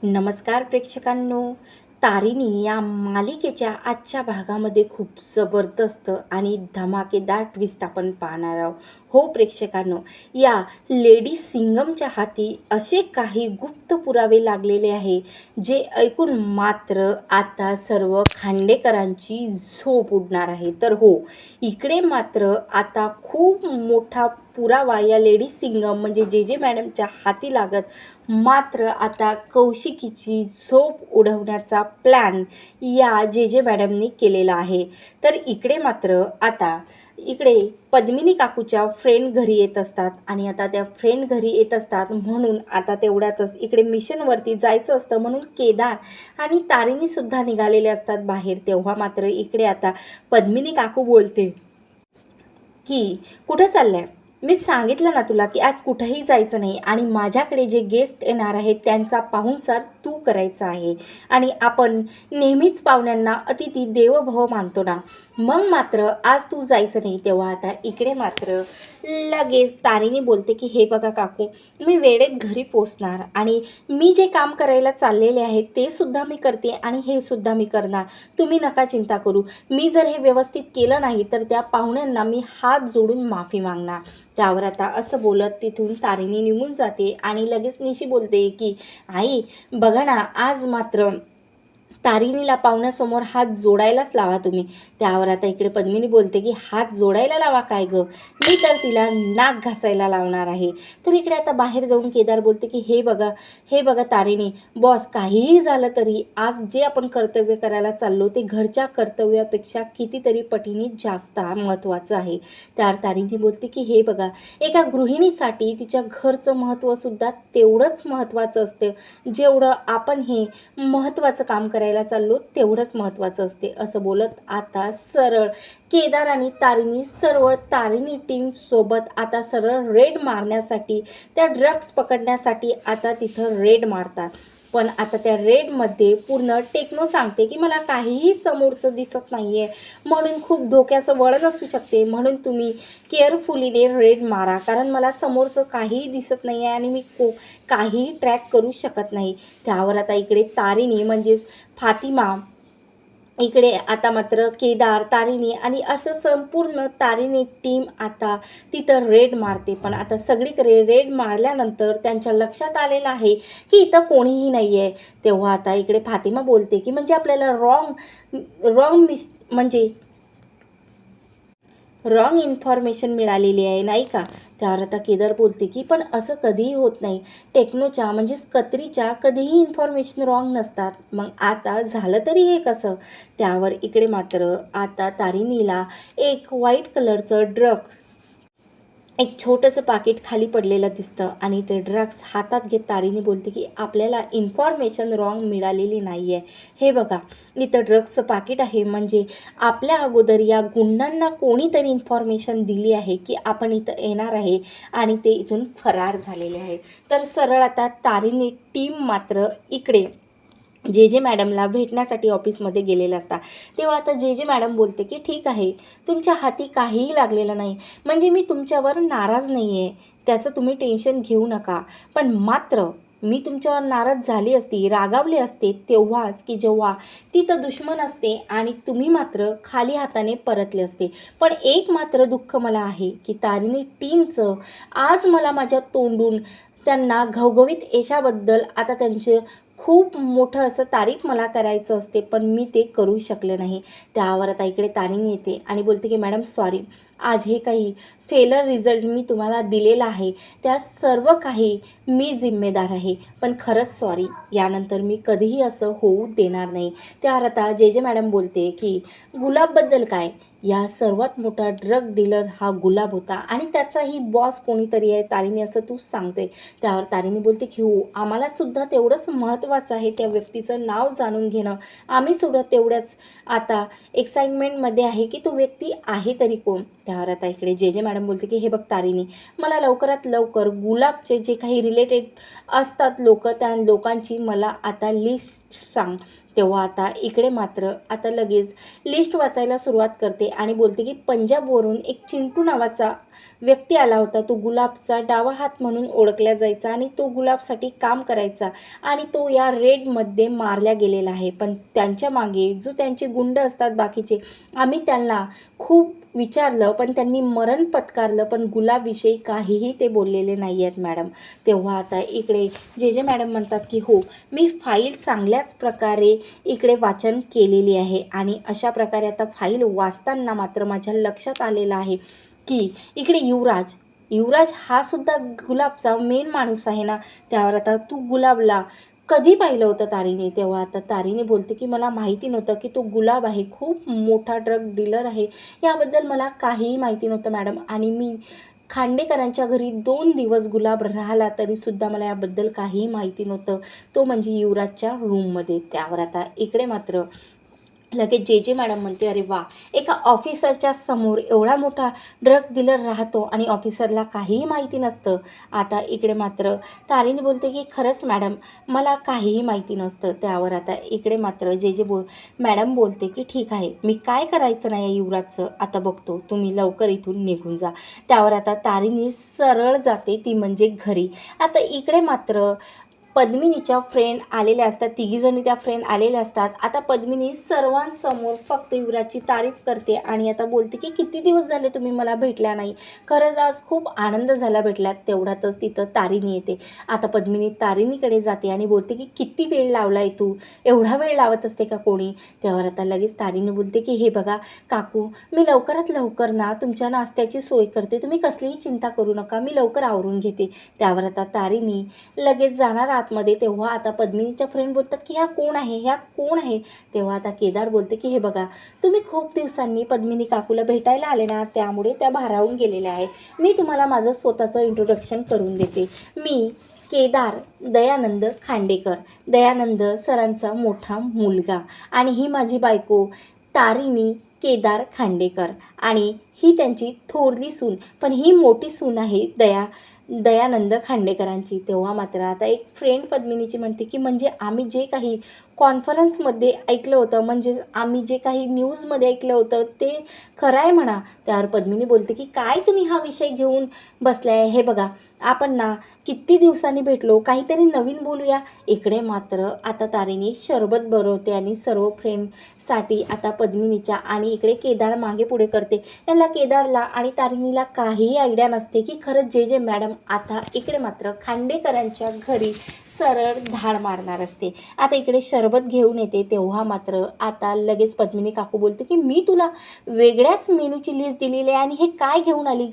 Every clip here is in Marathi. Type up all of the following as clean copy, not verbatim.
नमस्कार प्रेक्षकांनो. तारिणी या मालिकेच्या आजच्या भागामध्ये खूप जबरदस्त आणि धमाकेदार ट्विस्ट आपण पाहणार आहोत. हो प्रेक्षकांनो, या लेडी सिंगमच्या हाती असे काही गुप्त पुरावे लागलेले आहे जे ऐकून मात्र आता सर्व खांडेकरांची झोप उडणार आहे. तर हो, इकडे मात्र आता खूप मोठा पुरावा या लेडी सिंगम म्हणजे जे जे मॅडमच्या हाती लागत. मात्र आता कौशिकीची झोप उडवण्याचा प्लॅन या जे जे मॅडमनी केलेला आहे. तर इकडे मात्र आता इकडे पद्मिनी काकूच्या फ्रेंड घरी येत असतात आणि आता त्या फ्रेंड घरी येत असतात म्हणून आता तेवढ्यातच इकडे मिशनवरती जायचं असतं म्हणून केदार आणि तारिणीसुद्धा निघालेले असतात बाहेर. तेव्हा मात्र इकडे आता पद्मिनी काकू बोलते की कुठं चाललंय? मी सांगितलं ना तुला की आज कुठंही जायचं नाही आणि माझ्याकडे जे गेस्ट येणार आहेत त्यांचा पाहुणचार तू करायचा आहे आणि आपण नेहमीच पाहुण्यांना अतिथी देवो मानतो ना, मग मात्र आज तू जायचं नाही. तेव्हा आता इकडे मात्र लगेच तारिणी बोलते की हे बघा काकू, मी वेळेत घरी पोचणार आणि मी जे काम करायला चाललेले आहे ते सुद्धा मी करते आणि हे सुद्धा मी करणार. तुम्ही नका चिंता करू. मी जर हे व्यवस्थित केलं नाही तर त्या पाहुण्यांना मी हात जोडून माफी मागणार. त्यावर आता असं बोलत तिथून तारिणी निघून जाते आणि लगेच निशी बोलते की आई बघा ना, आज मात्र तारिणीला पाहुण्यासमोर हात जोडायलाच लावा तुम्ही. त्यावर आता इकडे पद्मिनी बोलते की हात जोडायला लावा काय गं, मी तर तिला नाक घासायला लावणार आहे. तर इकडे आता बाहेर जाऊन केदार बोलते की हे बघा तारिणी बॉस, काहीही झालं तरी आज जे आपण कर्तव्य करायला चाललो ते घरच्या कर्तव्यापेक्षा कितीतरी पटीने जास्त महत्त्वाचं आहे. त्यावर तारिणी बोलते की हे बघा, एका गृहिणीसाठी तिच्या घरचं महत्त्वसुद्धा तेवढंच महत्त्वाचं असतं जेवढं आपण हे महत्त्वाचं काम करायला चाललो तेवढंच महत्त्वाचं असते. असं बोलत आता सरळ केदार आणि तारिणी सर्व तारिणी टीम सोबत आता सरळ रेड मारण्यासाठी, त्या ड्रग्स पकडण्यासाठी आता तिथं रेड मारतात. पण आता त्या रेडमध्ये पूर्ण टेक्नो सांगते की मला काहीही समोरचं दिसत नाही आहे म्हणून खूप धोक्याचं वळण असू शकते, म्हणून तुम्ही केअरफुलीने रेड मारा कारण मला समोरचं काहीही दिसत नाही आहे आणि मी काहीही ट्रॅक करू शकत नाही. त्यावर आता इकडे तारिणी म्हणजेच फातिमा, इकडे आता मात्र केदार, तारिणी आणि असं संपूर्ण तारिणी टीम आता तिथं रेड मारते. पण आता सगळीकडे रेड मारल्यानंतर त्यांच्या लक्षात आलेलं आहे की इथं कोणीही नाही आहे. तेव्हा आता इकडे फातिमा बोलते की म्हणजे आपल्याला रॉंग इन्फॉर्मेशन मिळालेली आहे नाही का. त्यावर आता केदार बोलते की पण असं कधीही होत नाही, टेक्नोच्या म्हणजेच कत्रीच्या कधीही इन्फॉर्मेशन रॉंग नसतात. मग आता झालं तरी हे कसं. त्यावर इकडे मात्र आता तारिणीला एक व्हाईट कलरचं एक छोटंसं पाकिट खाली पडलेलं दिसतं आणि ते ड्रग्स हातात घेत तारिणी बोलते की आपल्याला इन्फॉर्मेशन रॉंग मिळालेली नाही आहे. हे बघा, इथं ड्रग्सचं पाकिट आहे म्हणजे आपल्या अगोदर या गुंडांना कोणीतरी इन्फॉर्मेशन दिली आहे की आपण इथं येणार आहे आणि ते इथून फरार झालेले आहे. तर सरळ आता तारिणी टीम मात्र इकडे जे जे मॅडमला भेटण्यासाठी ऑफिसमध्ये गेलेलं असतात. तेव्हा आता जे जे मॅडम बोलते की ठीक आहे, तुमच्या हाती काहीही लागलेलं नाही म्हणजे मी तुमच्यावर नाराज नाही आहे, त्याचं तुम्ही टेन्शन घेऊ नका. पण मात्र मी तुमच्यावर नाराज झाली असती, रागावली असते तेव्हाच की जेव्हा तिथं दुश्मन असते आणि तुम्ही मात्र खाली हाताने परतले असते. पण एक मात्र दुःख मला आहे की तारिणी टीमचं आज मला माझ्या तोंडून त्यांना घवघवीत यशाबद्दल आता त्यांचे खूप मोठं असं तारीफ मला करायचं असते पण मी ते करू शकले नाही. त्यावर आता इकडे तारिणी येते आणि बोलते की मॅडम सॉरी, आज हे काही फेलर रिझल्ट मी तुम्हाला दिलेला आहे त्या सर्व काही मी जिम्मेदार आहे. पण खरंच सॉरी, यानंतर मी कधीही असं होऊ देणार नाही. त्यावर आता जे जे मॅडम बोलते की गुलाबबद्दल काय, या सर्वात मोठा ड्रग डीलर हा गुलाब होता आणि त्याचाही बॉस कोणीतरी आहे तारिणी असं तू सांगतोय. त्यावर तारिणी बोलते की हो, आम्हालासुद्धा तेवढंच महत्त्वाचं आहे त्या व्यक्तीचं नाव जाणून घेणं. आम्हीसुद्धा तेवढ्याच आता एक्साइटमेंटमध्ये आहे की तो व्यक्ती आहे तरी कोण. त्यावर आता इकडे जे जे मॅडम बोलते की हे बघ तारिणी, मला लवकरात लवकर गुलाबचे जे काही रिलेटेड असतात लोक, त्या लोकांची मला आता लिस्ट सांग. तेव्हा आता इकडे मात्र आता लगेच लिस्ट वाचायला सुरुवात करते आणि बोलते की पंजाबवरून एक चिंटू नावाचा व्यक्ती आला होता. तो गुलाबचा डावा हात म्हणून ओळखला जायचा आणि तो गुलाबसाठी काम करायचा आणि तो या रेडमध्ये मारला गेलेला आहे. पण त्यांच्या मागे जो त्यांचे गुंड असतात बाकीचे, आम्ही त्यांना खूप विचारलं पण त्यांनी मरण पत्कारलं, पण गुलाबविषयी काहीही ते बोललेले नाही आहेत मॅडम. तेव्हा आता इकडे जे मॅडम म्हणतात की हो, मी फाईल चांगल्याच प्रकारे इकडे वाचन केलेली आहे आणि अशा प्रकारे आता फाईल वाचताना मात्र माझ्या लक्षात आलेलं आहे की इकडे युवराज हा सुद्धा गुलाबचा मेन माणूस आहे ना. त्यावर आता तू गुलाबला कधी पाहिलं होतं तारीने? तेव्हा आता तारीने बोलते की मला माहिती नव्हतं की तो गुलाब आहे, खूप मोठा ड्रग डीलर आहे, याबद्दल मला काहीही माहिती नव्हतं मॅडम. आणि मी खांडेकरांच्या घरी 2 दिवस गुलाब राहिला तरीसुद्धा मला याबद्दल काहीही माहिती नव्हतं, तो म्हणजे युवराजच्या रूममध्ये. त्यावर आता इकडे मात्र लगेच जे मॅडम म्हणते, अरे वा, एका ऑफिसरच्या समोर एवढा मोठा ड्रग्ज डीलर राहतो आणि ऑफिसरला काहीही माहिती नसतं. आता इकडे मात्र तारीने बोलते की खरंच मॅडम, मला काहीही माहिती नसतं. त्यावर आता इकडे मात्र जे मॅडम बोलते की ठीक आहे, मी काय करायचं नाही आहे युवराजचं आता बघतो, तुम्ही लवकर इथून निघून जा. त्यावर आता तारीने सरळ जाते ती म्हणजे घरी. आता इकडे मात्र पद्मिनीच्या फ्रेंड आलेल्या असतात, तिघीजणी त्या फ्रेंड आलेल्या असतात. आता पद्मिनी सर्वांसमोर फक्त युवराजची तारीफ करते आणि आता बोलते की किती दिवस झाले तुम्ही मला भेटल्या नाही, खरंच आज खूप आनंद झाला भेटल्यात. तेवढ्यातच तिथं तारिणी येते. आता पद्मिनी तारिणीकडे जाते आणि बोलते की किती वेळ लावलाय तू, एवढा वेळ लावत असते का कोणी? त्यावर आता लगेच तारिणी बोलते की हे बघा काकू, मी लवकरात लवकर ना तुमच्या नाश्त्याची सोय करते, तुम्ही कसलीही चिंता करू नका, मी लवकर आवरून घेते. त्यावर आता तारिणी लगेच जाणार आतमध्ये. तेव्हा आता पद्मिनीच्या फ्रेंड बोलतात की ह्या कोण आहे, ह्या कोण आहे? तेव्हा आता केदार बोलते की हे बघा, तुम्ही खूप दिवसांनी पद्मिनी काकूला भेटायला आले ना, त्यामुळे त्या भारावून गेलेल्या आहे. मी तुम्हाला माझं स्वतःचं इंट्रोडक्शन करून देते. मी केदार दयानंद खांडेकर, दयानंद सरांचा मोठा मुलगा, आणि ही माझी बायको तारिणी केदार खांडेकर, आणि ही त्यांची थोरली सून, पण ही मोठी सून आहे दयानंद खांडेकरांची. तेव्हा मात्र आता एक फ्रेंड पद्मिनीची म्हणते की म्हणजे आम्ही जे काही कॉन्फरन्समध्ये ऐकलं होतं, म्हणजे आम्ही जे काही न्यूजमध्ये ऐकलं होतं ते खरं आहे म्हणा. त्यावर पद्मिनी बोलते की काय तुम्ही हा विषय घेऊन बसलाय, हे बघा आपण ना किती दिवसांनी भेटलो, काहीतरी नवीन बोलूया. इकडे मात्र आता तारिणी शरबत बनवते आणि सर्व फ्रेंडसाठी आता पद्मिनीच्या, आणि इकडे केदार मागे पुढे करते. त्यांना केदारला आणि तारिणीला काहीही आयडिया नसते की खरंच जे मॅडम आता इकडे मात्र खांडेकरांच्या घरी सरळ धाड मारणार असते. आता इकडे शरबत घेऊन येते. तेव्हा मात्र आता लगेच पद्मिनी काकू बोलते की मी तुला वेगळ्याच मेनूची लिस्ट दिलेली आहे आणि हे काय घेऊन आली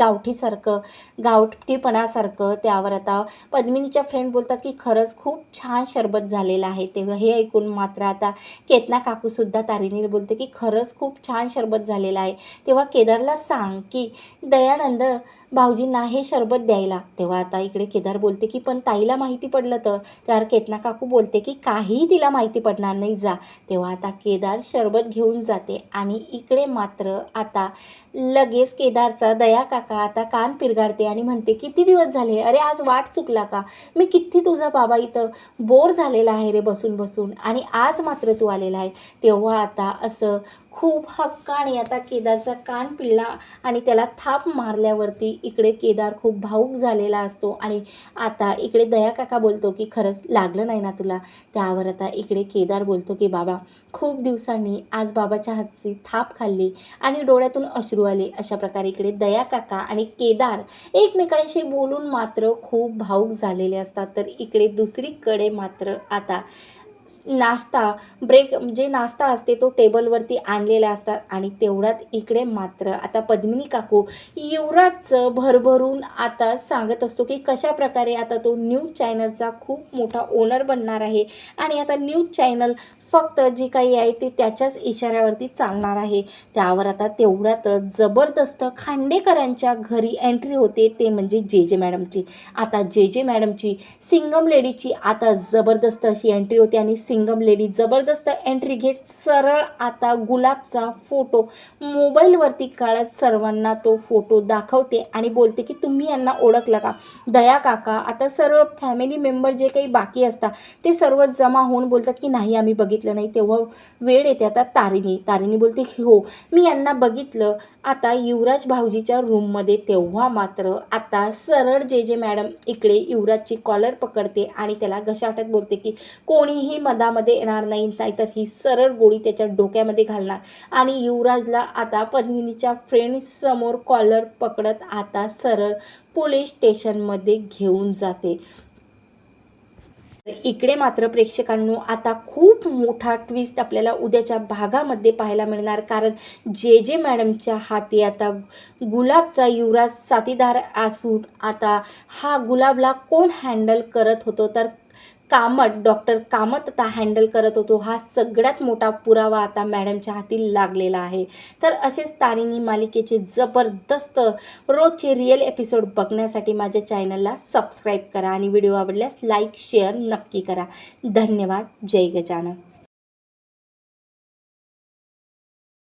गावठीपणासारखं. त्यावर आता पद्मिनीच्या फ्रेंड बोलतात की खरंच खूप छान शरबत झालेलं आहे. तेव्हा हे ऐकून मात्र आता केतना काकूसुद्धा तारिणीला बोलते की खरंच खूप छान शरबत झालेलं आहे. तेव्हा केदारला सांग की दयानंद भाऊजींना हे शरबत द्यायला. तेव्हा आता इकडे केदार बोलते की पण ताईला माहिती पडलं तर? त्यावर केतना काकू बोलते की काहीही तिला माहिती पडणार नाही, जा. तेव्हा आता केदार शरबत घेऊन जाते आणि इकडे मात्र आता लगेच केदारचा दया काका आता कान पिरगाडते आणि म्हणते किती दिवस झाले, अरे आज वाट चुकला का? मी किती तुझा बाबा इथं बोर झालेला आहे रे बसून बसून, आणि आज मात्र तू आलेला आहे. तेव्हा आता असं खूप हक्काने आता केदारचा कान पिळला आणि त्याला थाप मारल्यावरती इकडे केदार खूप भावूक झालेला असतो. आणि आता इकडे दया काका बोलतो की खरंच लागलं नाही ना तुला? त्यावर आता इकडे केदार बोलतो की बाबा, खूप दिवसांनी आज बाबाच्या हातची थाप खाल्ली आणि डोळ्यातून अश्रू आले. अशा प्रकारे इकडे दया काका आणि केदार एकमेकांशी बोलून मात्र खूप भावूक झालेले असतात. तर इकडे दुसरीकडे मात्र आता नाश्ता असते तो टेबलवरती आणलेला असतात. आणि तेवढ्यात इकडे मात्र आता पद्मिनी काकू युवराजचं भरभरून आता सांगत असतो की कशा प्रकारे आता तो न्यूज चॅनलचा खूप मोठा ओनर बनणार आहे आणि आता न्यूज चॅनल फक्त जी काही आहे ते त्याच्याच इशाऱ्यावरती चालणार आहे. त्यावर आता तेवढ्यातच जबरदस्त खांडेकरांच्या घरी एंट्री होते, ते म्हणजे जे मॅडमची. आता जे मॅडमची सिंगम लेडीची आता जबरदस्त अशी एंट्री होते आणि सिंगम लेडी जबरदस्त एंट्री घेत सरळ आता गुलाबचा फोटो मोबाईलवरती काढत सर्वांना तो फोटो दाखवते आणि बोलते की तुम्ही यांना ओळखलं का? दया काका आता सर्व फॅमिली मेंबर जे काही बाकी असतात ते सर्व जमा होऊन बोलतात की नाही आम्ही बघितलं बघितलं नाही तेव्हा वेळ येते आता तारिणी बोलते की हो मी यांना बघितलं. आता युवराज भाऊजीच्या रूममध्ये तेव्हा मात्र आता सरळ जे मॅडम इकडे युवराजची कॉलर पकडते आणि त्याला घशाटत बोलते की कोणीही मधामध्ये येणार नाही, नाहीतर ही सरळ गोळी त्याच्या डोक्यामध्ये घालणार. आणि युवराजला आता पद्मिनीच्या फ्रेंड्ससमोर कॉलर पकडत आता सरळ पोलीस स्टेशनमध्ये घेऊन जाते. इकडे मात्र प्रेक्षकांनो आता खूप मोठा ट्विस्ट आपल्याला उद्याच्या भागामध्ये पाहायला मिळणार. कारण जे मॅडमच्या हाती आता गुलाबचा युवराज साथीदार असून आता हा गुलाबला कोण हँडल करत होतो तर डॉक्टर कामत आता हँडल करत होतो. हा सगळ्यात मोठा पुरावा आता मॅडमच्या हाती लागलेला आहे. तर असेच तारिणी मालिकेचे जबरदस्त रोजचे रिअल एपिसोड बघण्यासाठी माझ्या चॅनलला सबस्क्राईब करा आणि व्हिडिओ आवडल्यास लाईक शेअर नक्की करा. धन्यवाद. जय गजानन.